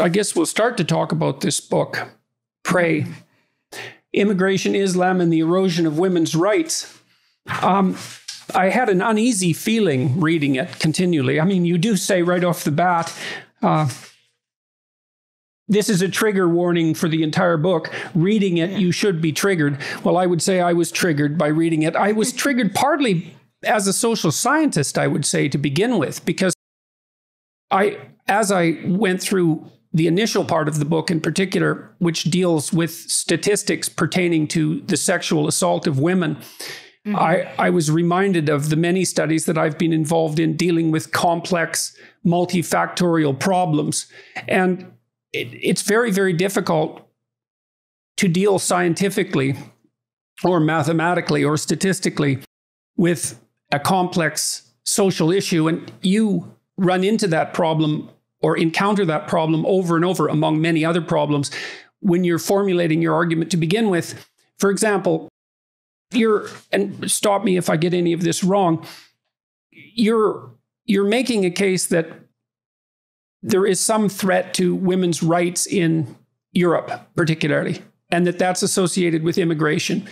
I guess we'll start to talk about this book, Pray, Immigration, Islam, and the Erosion of Women's Rights. I had an uneasy feeling reading it continually. I mean, you do say right off the bat, this is a trigger warning for the entire book. Reading it, you should be triggered. Well, I would say I was triggered by reading it. I was triggered partly as a social scientist, I would say, to begin with, because as I went through the initial part of the book in particular, which deals with statistics pertaining to the sexual assault of women, I was reminded of the many studies that I've been involved in dealing with complex, multifactorial problems. And it's very, very difficult to deal scientifically or mathematically or statistically with a complex social issue. And you run into that problem or encounter that problem over and over among many other problems when you're formulating your argument to begin with. For example, and stop me if I get any of this wrong, you're making a case that there is some threat to women's rights in Europe, particularly, and that's associated with immigration,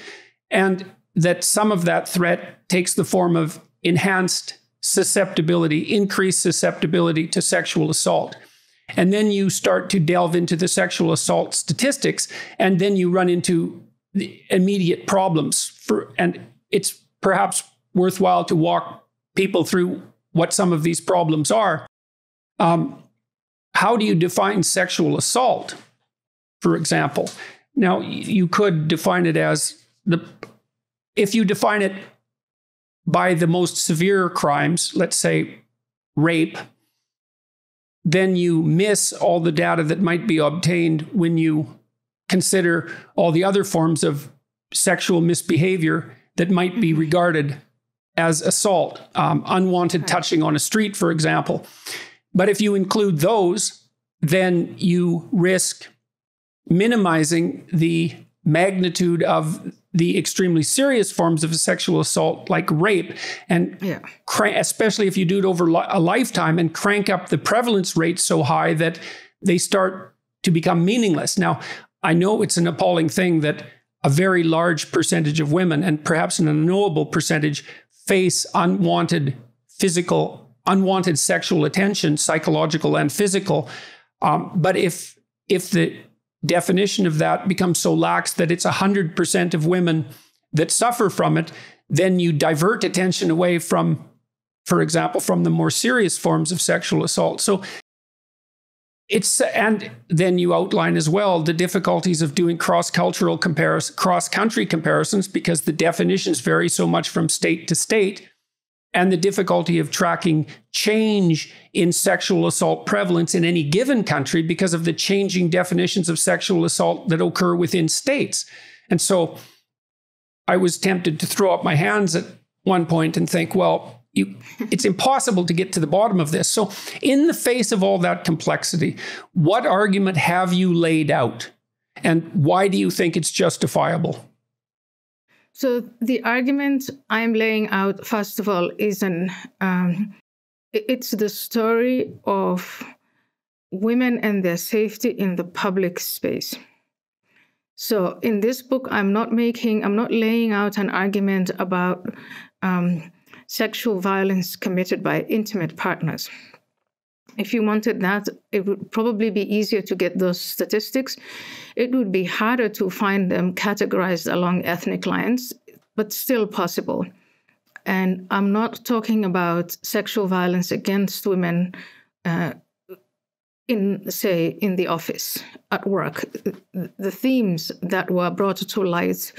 and that some of that threat takes the form of enhanced susceptibility, increased susceptibility to sexual assault. And then you start to delve into the sexual assault statistics, and then you run into the immediate problems. And it's perhaps worthwhile to walk people through what some of these problems are. How do you define sexual assault, for example? Now, you could define it as if you define it by the most severe crimes, let's say rape, then you miss all the data that might be obtained when you consider all the other forms of sexual misbehavior that might be regarded as assault, unwanted touching on a street, for example. But if you include those, then you risk minimizing the magnitude of the extremely serious forms of sexual assault, like rape, and especially if you do it over a lifetime, and crank up the prevalence rate so high that they start to become meaningless. Now, I know it's an appalling thing that a very large percentage of women, and perhaps an unknowable percentage, face unwanted sexual attention, psychological and physical. But if the definition of that becomes so lax that it's 100% of women that suffer from it, then you divert attention away from, for example, from the more serious forms of sexual assault. So and then you outline as well the difficulties of doing cross-country comparisons, because the definitions vary so much from state to state, and the difficulty of tracking change in sexual assault prevalence in any given country because of the changing definitions of sexual assault that occur within states. And so I was tempted to throw up my hands at one point and think, well, it's impossible to get to the bottom of this. So in the face of all that complexity, what argument have you laid out? And why do you think it's justifiable? So the argument I'm laying out, first of all, is it's the story of women and their safety in the public space. So in this book, I'm not laying out an argument about sexual violence committed by intimate partners. If you wanted that, it would probably be easier to get those statistics. It would be harder to find them categorized along ethnic lines, but still possible. And I'm not talking about sexual violence against women in the office, at work. The themes that were brought to light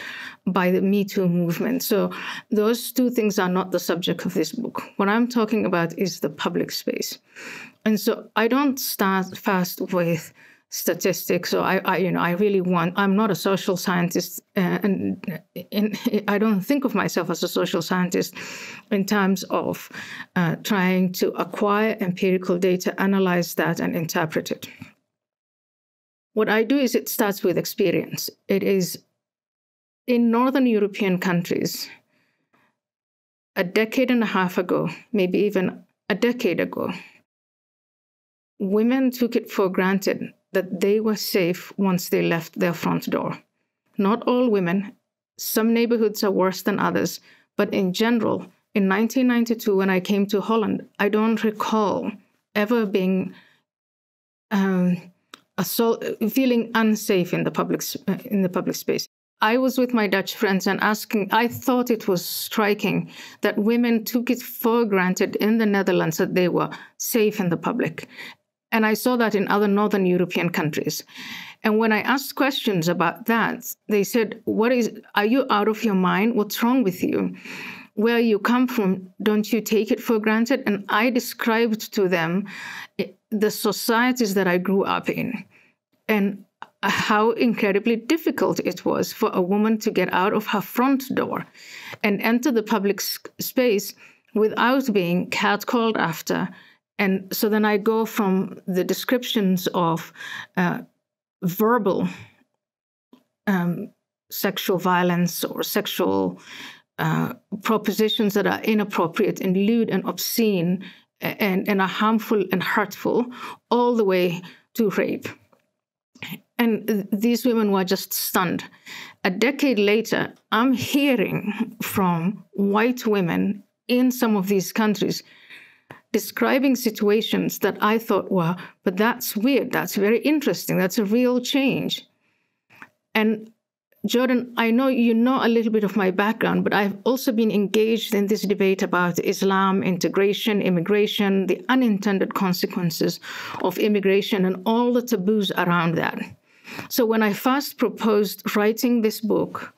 by the Me Too movement. So those two things are not the subject of this book. What I'm talking about is the public space. And so I don't start first with statistics. So I'm not a social scientist, and I don't think of myself as a social scientist in terms of trying to acquire empirical data, analyze that, and interpret it. What I do is it starts with experience. It is in Northern European countries, a decade and a half ago, maybe even a decade ago, women took it for granted that they were safe once they left their front door. Not all women. Some neighborhoods are worse than others. But in general, in 1992, when I came to Holland, I don't recall ever being feeling unsafe in the public space. I was with my Dutch friends and I thought it was striking that women took it for granted in the Netherlands that they were safe in the public. And I saw that in other Northern European countries. And when I asked questions about that, they said, are you out of your mind? What's wrong with you? Where you come from, don't you take it for granted? And I described to them the societies that I grew up in and how incredibly difficult it was for a woman to get out of her front door and enter the public space without being catcalled after. And so then I go from the descriptions of verbal sexual violence or sexual propositions that are inappropriate and lewd and obscene and are harmful and hurtful, all the way to rape. And these women were just stunned. A decade later, I'm hearing from white women in some of these countries describing situations that I thought were, but that's weird, that's very interesting, that's a real change. And Jordan, I know you know a little bit of my background, but I've also been engaged in this debate about Islam, integration, immigration, the unintended consequences of immigration, and all the taboos around that. So when I first proposed writing this book,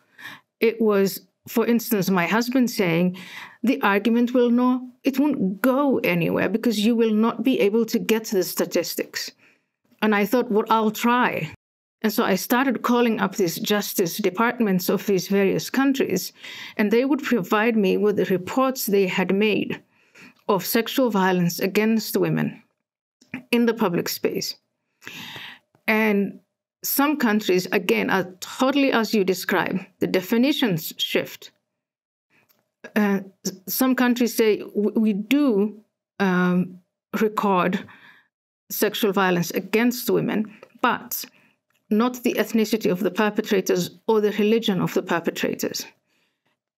it was, for instance, my husband saying, the argument it won't go anywhere because you will not be able to get to the statistics. And I thought, well, I'll try. And so I started calling up these justice departments of these various countries, and they would provide me with the reports they had made of sexual violence against women in the public space. And some countries, again, are totally as you describe. The definitions shift. Some countries say we do record sexual violence against women, but not the ethnicity of the perpetrators or the religion of the perpetrators.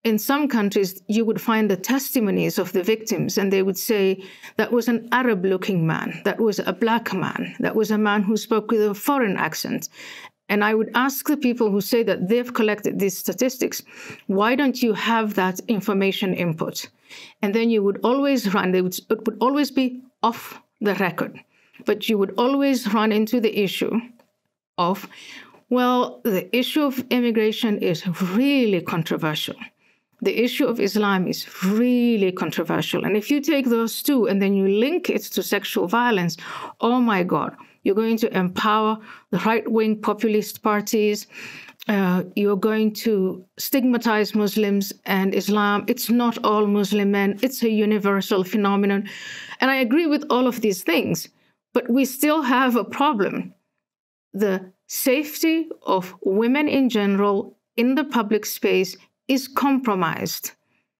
In some countries, you would find the testimonies of the victims, and they would say, that was an Arab-looking man, that was a black man, that was a man who spoke with a foreign accent. And I would ask the people who say that they've collected these statistics, why don't you have that information input? And then you would always run, it would always be off the record, but you would always run into the issue of, well, the issue of immigration is really controversial. The issue of Islam is really controversial. And if you take those two and then you link it to sexual violence, oh my God, you're going to empower the right-wing populist parties. You're going to stigmatize Muslims and Islam. It's not all Muslim men. It's a universal phenomenon. And I agree with all of these things, but we still have a problem. The safety of women in general in the public space is compromised